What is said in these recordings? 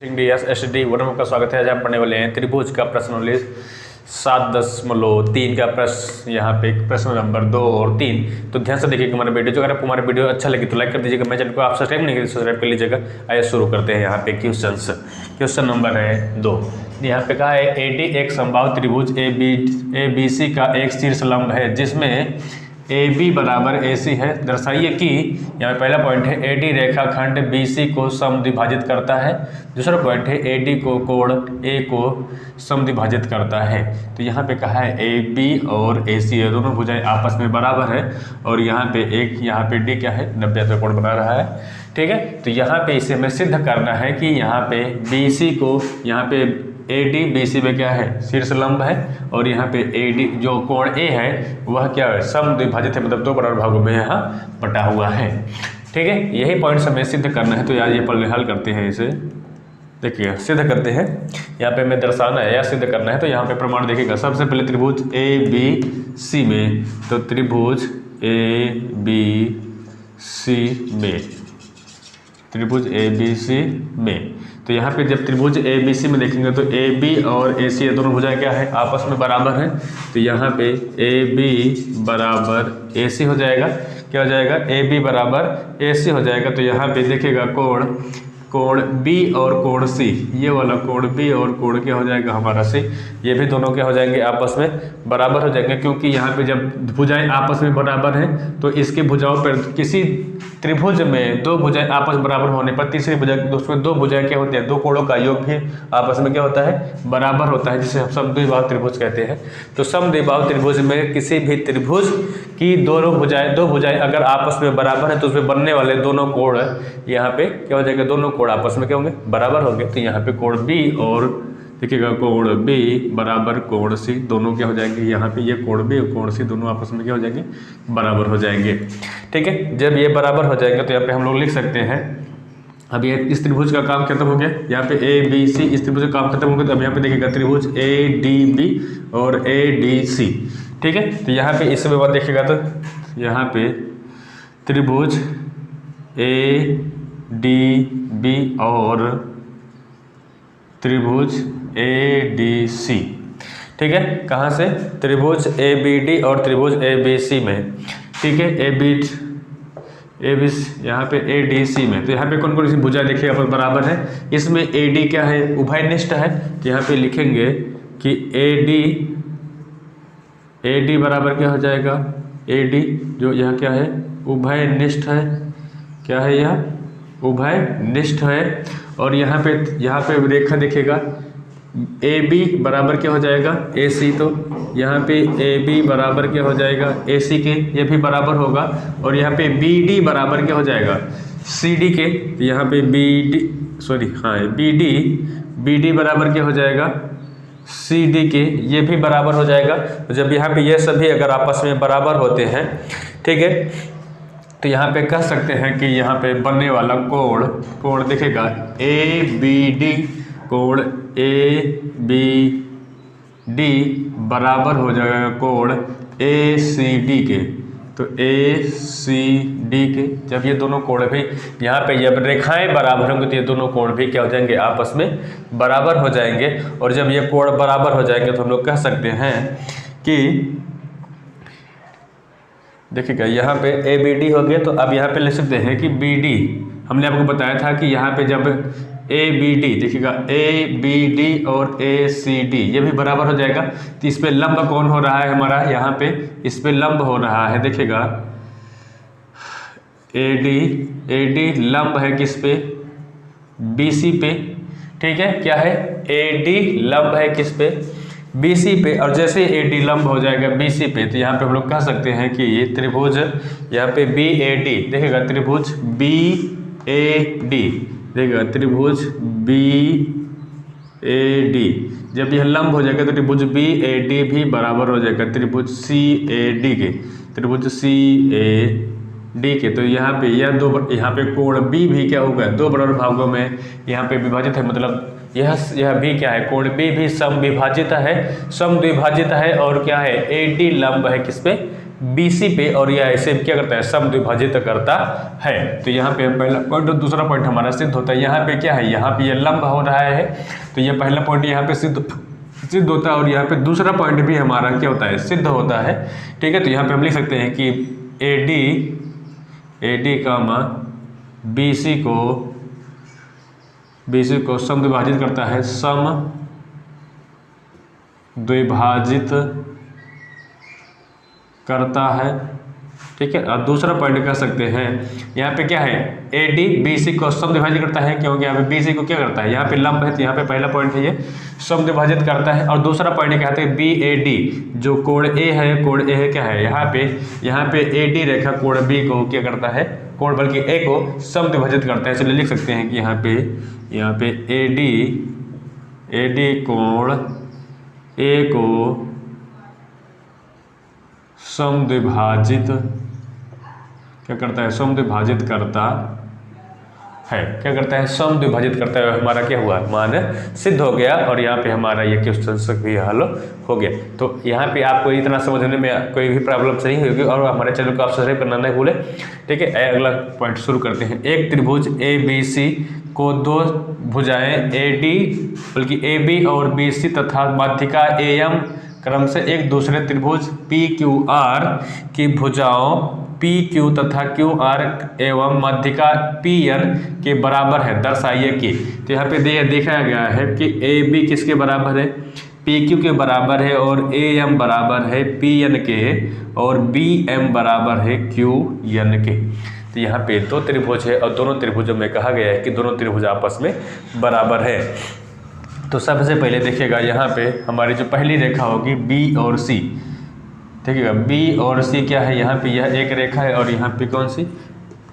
DSSD worm का स्वागत है। आज हम पढ़ने वाले हैं त्रिभुज का प्रश्न 7.3 का प्रश्न। यहाँ पे प्रश्न नंबर 2 और 3। तो ध्यान से देखिएगा हमारा वीडियो। अगर आपको हमारा वीडियो अच्छा लगे तो लाइक कर दीजिएगा। मैं चैनल को आप सब्सक्राइब नहीं करें सब्सक्राइब कर लीजिएगा। आइए शुरू करते हैं। यहाँ पे क्वेश्चन नंबर है 2। यहाँ पे कहा है AD एक समबाहु त्रिभुज ABC का एक शीर्ष लंब है जिसमें AB बराबर AC है। दर्शाइए कि यहाँ पहला पॉइंट है AD रेखाखंड BC को समद्विभाजित करता है। दूसरा पॉइंट है AD को कोण A को समद्विभाजित करता है। तो यहाँ पे कहा है AB और AC है, दोनों भुजाएं आपस में बराबर है और यहाँ पे D क्या है 90 का कोण बना रहा है। ठीक है, तो यहाँ पे इसे हमें सिद्ध करना है कि यहाँ पे BC को यहाँ पे AD BC में क्या है शीर्ष लंब है और यहाँ पे AD जो कोण A है वह क्या है समद्विभाजित है, मतलब दो बराबर भागों में यहाँ बटा हुआ है। ठीक है, यही पॉइंट हमें सिद्ध करना है। तो यार ये पहले हल करते हैं, इसे देखिए सिद्ध करते हैं। यहाँ पे हमें दर्शाना है या सिद्ध करना है। तो यहाँ पे प्रमाण देखिएगा। सबसे पहले त्रिभुज ABC में, तो त्रिभुज ABC में तो यहाँ पे जब त्रिभुज ABC में देखेंगे तो AB और AC ये दोनों भुजाएं क्या है आपस में बराबर हैं। तो यहाँ पे AB बराबर AC हो जाएगा। क्या हो जाएगा AB बराबर AC हो जाएगा। तो यहाँ पे देखिएगा कोण B और कोण C, ये वाला कोण B और कोण क्या हो जाएगा हमारा C, ये भी दोनों क्या हो जाएंगे आपस में बराबर हो जाएंगे। क्योंकि यहाँ पे जब भुजाएं आपस में बराबर हैं तो इसकी भुजाओं पर किसी त्रिभुज में दो भुजाएं आपस बराबर होने पर तीसरी भुजा उसमें दो भुजाएं क्या होती हैं, दो कोणों का योग भी आपस में क्या होता है बराबर होता है, जिसे हम समद्विबाहु त्रिभुज कहते हैं। तो समद्विबाहु त्रिभुज में किसी भी त्रिभुज की दो भुजाएं अगर आपस में बराबर है तो उसमें बनने वाले दोनों कोण यहाँ पे क्या हो जाएगा, दोनों कोण आपस में क्या होंगे बराबर होंगे। तो यहाँ पे कोण B और देखिएगा कोण B बराबर कोण C, दोनों क्या हो जाएंगे, यहाँ पे ये कोण B और कोण C दोनों आपस में क्या हो जाएंगे बराबर हो जाएंगे। ठीक है, जब ये बराबर हो जाएंगे तो यहाँ पे हम लोग लिख सकते हैं। अब ये इस त्रिभुज का काम खत्म हो गया। यहाँ पे ABC इस त्रिभुज का काम खत्म हो गया। तो अब यहाँ पे देखिएगा त्रिभुज ADB और ADC। ठीक है, तो यहाँ पे इस बात देखिएगा तो यहाँ पे त्रिभुज ADB और त्रिभुज ADC। ठीक है, कहाँ से त्रिभुज ABD और त्रिभुज ABC में। ठीक है, ABC यहाँ पे ADC में। तो यहाँ पे कौन कौन सी भुजा देखिए अपन बराबर है। इसमें AD क्या है उभयनिष्ठ है। तो यहाँ पे लिखेंगे कि AD बराबर क्या हो जाएगा, AD जो यह क्या है उभयनिष्ठ है। क्या है यह उभयनिष्ठ है। और यहाँ पे रेखा देखिएगा AB बराबर क्या हो जाएगा AC, तो यहाँ पे AB बराबर क्या हो जाएगा AC के, ये भी बराबर होगा। और यहाँ पे BD बराबर क्या हो जाएगा CD के। तो यहाँ पे BD बराबर क्या हो जाएगा CD के, ये भी बराबर हो जाएगा। तो जब यहाँ पे ये सभी अगर आपस में बराबर होते हैं, ठीक है, तो यहाँ पे कह सकते हैं कि यहाँ पे बनने वाला कोण देखेगा ABD कोण ABD बराबर हो जाएगा कोण ACD के। तो ACD के जब ये दोनों कोण भी यहाँ पे जब रेखाएं बराबर होंगी तो ये दोनों कोण भी क्या हो जाएंगे आपस में बराबर हो जाएंगे। और जब ये कोण बराबर हो जाएंगे तो हम लोग कह सकते हैं कि देखिएगा यहाँ पे ABD हो गया। तो अब यहाँ पे लिख सकते हैं कि BD, हमने आपको बताया था कि यहाँ पे जब ABD देखिएगा ABD और ACD ये भी बराबर हो जाएगा। तो इस पे लंब कौन हो रहा है हमारा, यहाँ पे इस पे लंब हो रहा है। देखिएगा AD लंब है किस पे BC पे। ठीक है, क्या है AD लंब है किस पे BC पे। और जैसे AD लंब हो जाएगा BC पे तो यहाँ पे हम लोग कह सकते हैं कि ये त्रिभुज यहाँ पे BAD देखिएगा त्रिभुज BAD देखिएगा त्रिभुज BAD जब यह लंब हो जाएगा तो त्रिभुज BAD भी बराबर हो जाएगा त्रिभुज CAD के। तो यहाँ पे यहाँ पे कोण B भी क्या होगा दो बराबर भागों में यहाँ पे विभाजित है। मतलब यह भी क्या है कोण B भी समद्विभाजित है और क्या है AD लंब है किस पे BC पे और यह ऐसे क्या करता है, समद्विभाजित करता है। तो यहाँ पे पहला पॉइंट और दूसरा पॉइंट हमारा सिद्ध होता है। यहाँ पे क्या है, यहाँ पे ये लंब हो रहा है, तो ये पहला पॉइंट यहाँ पे सिद्ध होता है और यहाँ पे दूसरा पॉइंट भी हमारा क्या होता है, सिद्ध होता है। ठीक है, तो यहाँ पे हम लिख सकते हैं कि AD कामा BC को समद्विभाजित करता है, समद्विभाजित करता है। ठीक है, और दूसरा पॉइंट कह सकते हैं यहाँ पे क्या है, AD BC को समद्विभाजित करता है, क्योंकि यहाँ पे BC को क्या करता है, यहाँ पे लंब है, तो यहाँ पे पहला पॉइंट है ये समद्विभाजित करता है। और दूसरा पॉइंट कहते हैं BAD, जो कोण A है, कोण A है क्या है, यहाँ पे AD रेखा कोण B को क्या करता है, कोण बल्कि A को समद्विभाजित करता है। चलिए लिख सकते हैं कि यहाँ पे AD कोण A को समद्विभाजित क्या करता है, समद्विभाजित करता है, क्या करता है, समद्विभाजित करता है। हमारा क्या हुआ, मान सिद्ध हो गया और यहाँ पे हमारा ये क्वेश्चन भी हल हो गया। तो यहाँ पे आपको इतना समझने में कोई भी प्रॉब्लम नहीं होगी और हमारे चैनल को आप सब्सक्राइब करना नहीं भूलें। ठीक है, अगला पॉइंट शुरू करते हैं। एक त्रिभुज ABC को दो भुजाएं AB और BC तथा माध्यिका AM क्रम से एक दूसरे त्रिभुज PQR की भुजाओं PQ तथा QR एवं माध्यिका PN के बराबर है, दर्शाइए कि। तो यहाँ पे देखा गया है कि AB किसके बराबर है, PQ के बराबर है, और AM बराबर है PN के, और BM बराबर है QN के। तो यहाँ पे दो त्रिभुज है और दोनों त्रिभुजों में कहा गया है कि दोनों त्रिभुज आपस में बराबर है। तो सबसे पहले देखिएगा यहाँ पे हमारी जो पहली रेखा होगी B और C, देखिएगा B और C क्या है, यहाँ पे यह एक रेखा है और यहाँ पे कौन सी,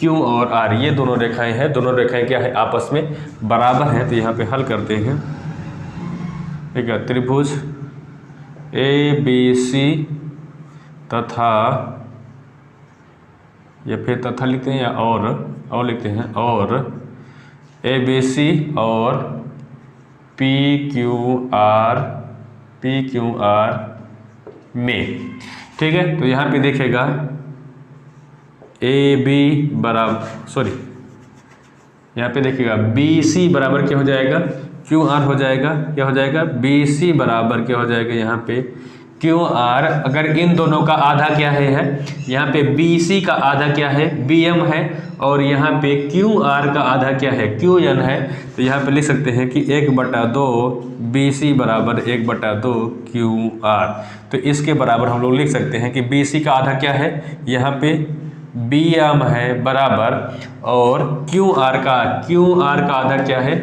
Q और R, ये दोनों रेखाएं हैं। दोनों रेखाएं क्या है, आपस में बराबर हैं। तो यहाँ पे हल करते हैं। ठीक है, त्रिभुज ABC तथा, या फिर तथा लिखते हैं या और लिखते हैं, और ABC और PQR में। ठीक है, तो यहाँ पे देखेगा यहाँ पे देखिएगा BC बराबर क्या हो जाएगा, QR हो जाएगा, क्या हो जाएगा, BC बराबर क्या हो जाएगा, यहाँ पे QR, अगर इन दोनों का आधा क्या है, यहाँ पे BC का आधा क्या है, BM है, और यहाँ पे QR का आधा क्या है, QN है। तो यहाँ पे लिख सकते हैं कि 1/2 BC बराबर 1/2 QR। तो इसके बराबर हम लोग लिख सकते हैं कि BC का आधा क्या है, यहाँ पे BM है बराबर, और QR का आधा क्या है,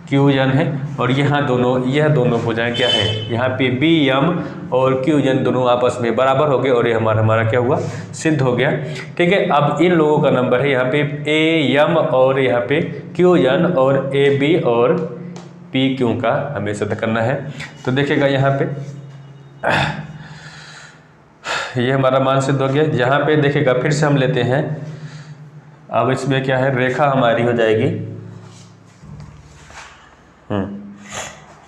QN है, और यह दोनों भुजाएं क्या है, यहाँ पे BM और QN दोनों आपस में बराबर हो गए और ये हमारा क्या हुआ, सिद्ध हो गया। ठीक है, अब इन लोगों का नंबर है यहाँ पे AM और यहाँ पे QN, और AB और PQ का हमें सिद्ध करना है। तो देखिएगा यहाँ पे ये हमारा मान सिद्ध हो गया। यहाँ पे देखिएगा फिर से हम लेते हैं, अब इसमें क्या है, रेखा हमारी हो जाएगी।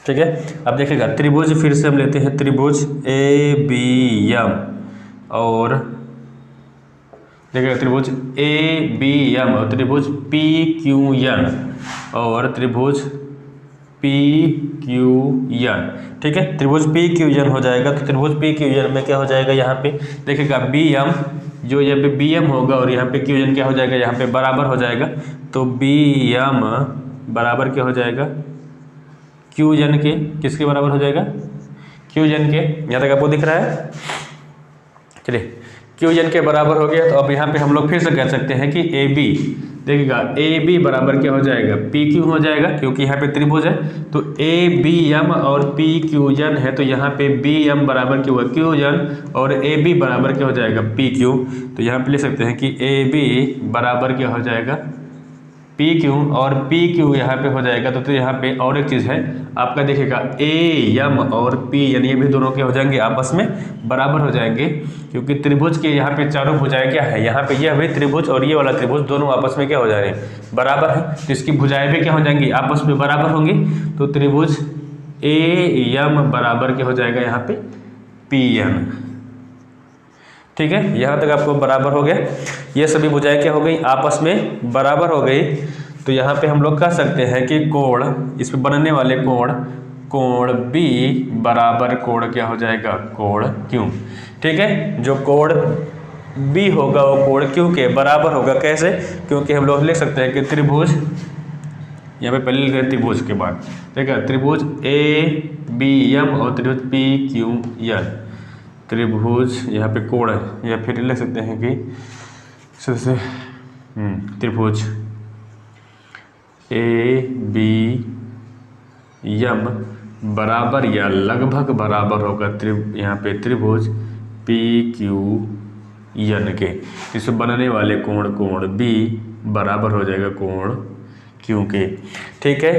ठीक है, अब देखिएगा त्रिभुज फिर से हम लेते हैं, त्रिभुज ABM और देखिएगा त्रिभुज ABM और त्रिभुज PQN और त्रिभुज PQN। ठीक है, त्रिभुज PQN हो जाएगा। तो त्रिभुज PQN में क्या हो जाएगा, यहाँ पे देखिएगा BM, जो यहाँ पे BM होगा और यहाँ पे QN क्या हो जाएगा, यहाँ पे बराबर हो जाएगा। तो BM बराबर क्या हो जाएगा, QN के, किसके बराबर हो जाएगा, QN के। यहाँ तक आपको दिख रहा है, चलिए QN के बराबर हो गया। तो अब यहाँ पे हम लोग फिर से कह सकते हैं कि AB, देखिएगा AB बराबर क्या हो जाएगा, PQ हो जाएगा, क्योंकि यहाँ पे त्रिभुज है। तो ABM और PQN है, तो यहाँ पे BM बराबर क्या हुआ, QN, और AB बराबर क्या हो जाएगा, PQ। तो यहाँ पे लिख सकते हैं कि AB बराबर क्या हो जाएगा, PQ, और PQ यहाँ पे हो जाएगा। तो यहाँ पे और एक चीज़ है आपका, देखिएगा AM और PN, ये भी दोनों क्या हो जाएंगे, आपस में बराबर हो जाएंगे, क्योंकि त्रिभुज के यहाँ पे चारों भुजाएं क्या है, यहाँ पे ये हुए त्रिभुज और ये वाला त्रिभुज दोनों आपस में क्या हो जा रहे हैं, बराबर है। तो इसकी भुजाएं भी क्या हो जाएंगी, आपस में बराबर होंगी। तो त्रिभुज AM बराबर क्या हो जाएगा, यहाँ पे PN। ठीक है, यहाँ तक आपको बराबर हो गया। ये सभी भुजाएं क्या हो गई, आपस में बराबर हो गई। तो यहाँ पे हम लोग कह सकते हैं कि कोण, इस पे बनने वाले कोण B बराबर कोण क्या हो जाएगा, कोण Q। ठीक है, जो कोण B होगा वो कोण Q के बराबर होगा। कैसे, क्योंकि हम लोग लिख सकते हैं कि त्रिभुज, यहाँ पे पहले लिख रहे त्रिभुज के बाद, ठीक है, त्रिभुज ABM और त्रिभुज PQN, त्रिभुज यहाँ पे कोण है, या फिर लिख सकते हैं कि सबसे त्रिभुज ABM बराबर या लगभग बराबर होगा यहाँ पे त्रिभुज PQN के। इसमें बनने वाले कोण B बराबर हो जाएगा कोण Q के। ठीक है,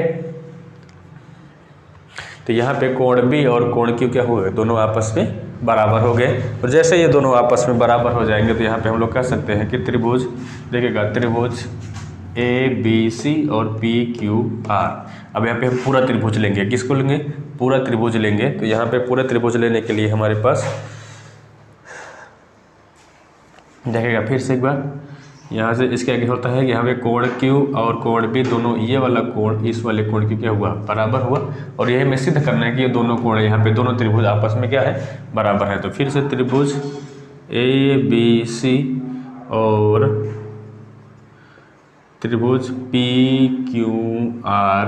तो यहाँ पे कोण B और कोण Q क्या हो गए, दोनों आपस में बराबर हो गए। और जैसे ये दोनों आपस में बराबर हो जाएंगे तो यहाँ पे हम लोग कह सकते हैं कि त्रिभुज, देखिएगा, त्रिभुज ABC और PQR। अब यहाँ पे हम पूरा त्रिभुज लेंगे, किसको लेंगे, पूरा त्रिभुज लेंगे। तो यहाँ पे पूरा त्रिभुज लेने के लिए हमारे पास, देखिएगा फिर से एक बार, यहाँ से इसके आगे होता है, यहाँ पे कोण Q और कोण B दोनों, ये वाला कोण इस वाले कोण की क्या हुआ, बराबर हुआ। और यही हमें सिद्ध करना है कि ये दोनों कोण, यहाँ पे दोनों त्रिभुज आपस में क्या है, बराबर है। तो फिर से त्रिभुज ABC और त्रिभुज PQR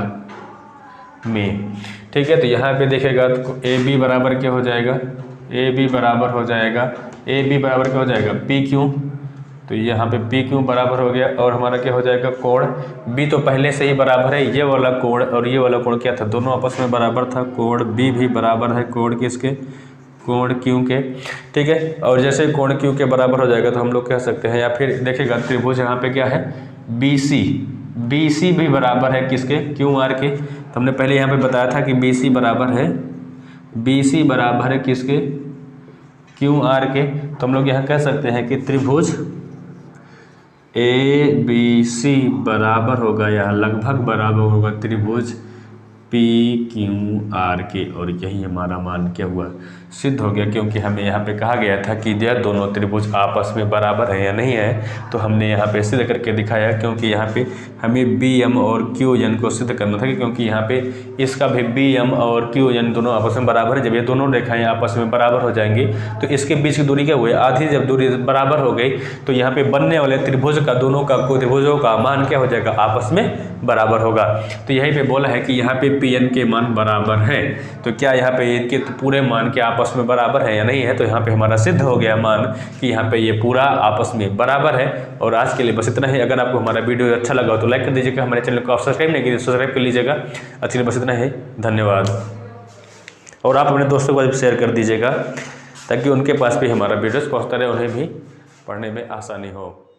में, ठीक है, तो यहाँ पे देखेगा तो AB बराबर क्या हो जाएगा, AB बराबर हो जाएगा, AB बराबर क्या हो जाएगा, PQ। तो यहाँ पे PQ बराबर हो गया, और हमारा क्या हो जाएगा, कोण B तो पहले से ही बराबर है, ये वाला कोण और ये वाला कोण क्या था, दोनों आपस में बराबर था। कोण B भी बराबर है कोण किसके, कोण Q के। ठीक है, और जैसे कोण Q के बराबर हो जाएगा तो हम लोग कह सकते हैं, या फिर देखिएगा त्रिभुज यहाँ पे क्या है, BC भी बराबर है किसके, QR के। तो हमने पहले यहाँ पे बताया था कि BC बराबर है किसके, QR के। तो हम लोग यहाँ कह सकते हैं कि त्रिभुज ABC बराबर होगा या लगभग बराबर होगा त्रिभुज PQR के। और यही हमारा मान क्या हुआ, सिद्ध हो गया, क्योंकि हमें यहाँ पे कहा गया था कि यह दोनों त्रिभुज आपस में बराबर है या नहीं है। तो हमने यहाँ पे सिद्ध करके दिखाया, क्योंकि यहाँ पे हमें BM और QN को सिद्ध करना था, क्योंकि यहाँ पे इसका भी BM और QN दोनों आपस में बराबर है। जब ये दोनों रेखाएं आपस में बराबर हो जाएंगी तो इसके बीच की दूरी क्या हुई, आधी। जब दूरी बराबर हो गई तो यहाँ पे बनने वाले त्रिभुज का, दोनों का त्रिभुजों का मान क्या हो जाएगा, आपस में बराबर होगा। तो यहीं पे बोला है कि यहाँ पे PN के मान बराबर है। तो क्या यहाँ पे इनके पूरे मान के आपस में बराबर है या नहीं है, तो यहाँ पे हमारा सिद्ध हो गया मान कि यहाँ पे ये पूरा आपस में बराबर है। और आज के लिए बस इतना ही। अगर आपको हमारा वीडियो अच्छा लगा तो लाइक कर दीजिएगा, हमारे चैनल को सब्सक्राइब नहीं किया सब्सक्राइब कर लीजिएगा। आज के लिए बस इतना ही, धन्यवाद। और आप अपने दोस्तों को शेयर कर दीजिएगा ताकि उनके पास भी हमारा वीडियोस पहुँचता रहे, उन्हें भी पढ़ने में आसानी हो।